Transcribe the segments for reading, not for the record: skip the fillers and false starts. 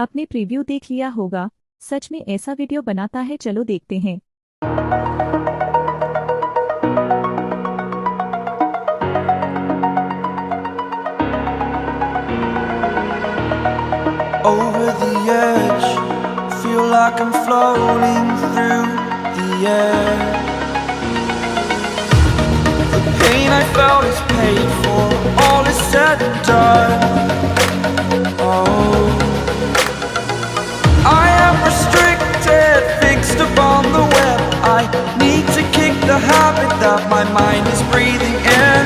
आपने प्रीव्यू देख लिया होगा, सच में ऐसा वीडियो बनाता है, चलो देखते हैं। Over the edge, feel like I'm floating through the air. The pain I felt is paid for, all is said and done. Oh, I am restricted, fixed upon the web. I need to kick the habit that my mind is breathing in.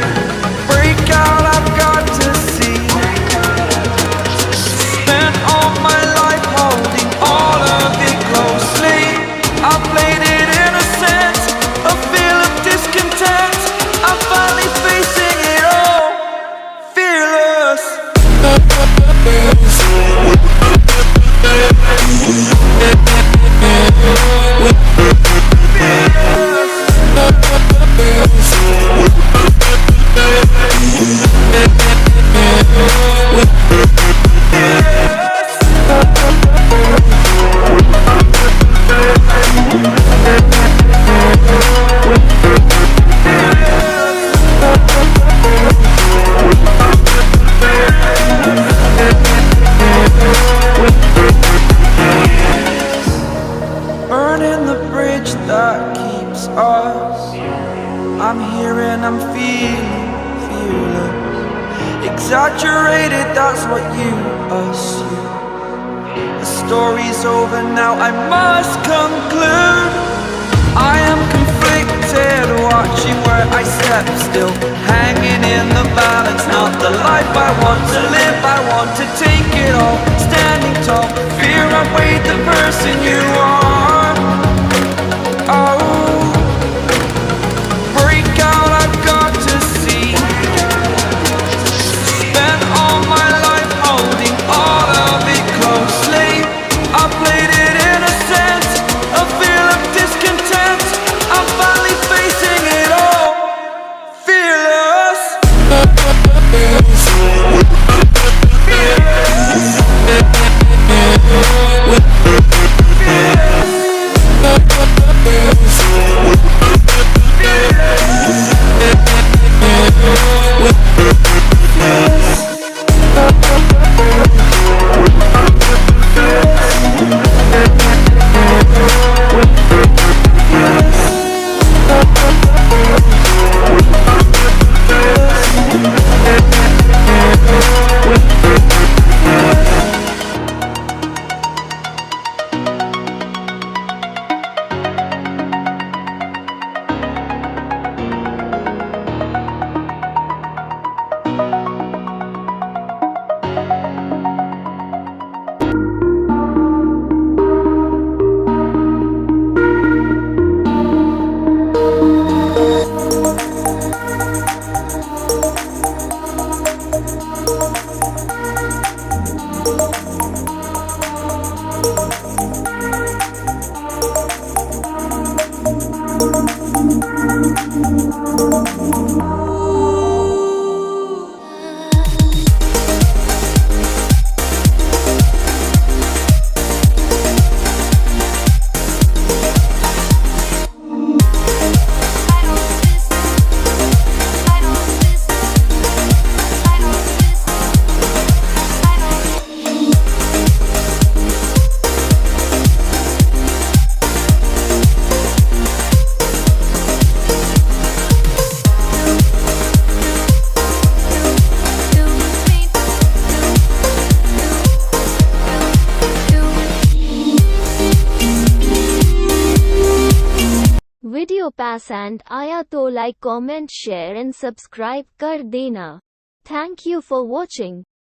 Break out, I've got to see. Spent all my life holding all of it closely. I played it innocent, a feel of discontent. I'm finally facing it all, fearless. Burning the bridge that keeps us. I'm here and I'm feeling fearless. Exaggerated, that's what you assume. The story's over now, I must conclude. I am conflicted, watching where I step still, hanging in the balance. Not the life I want to live, I want to take it all. Standing tall, fear outweighed the person you are. Oh, break out, I've got to see. Spent all my life holding all of it closely. I played it innocent, a feel of discontent. I'm finally facing it all, fearless. Video पसंद आया तो like comment share and subscribe कर देना। Thank you for watching.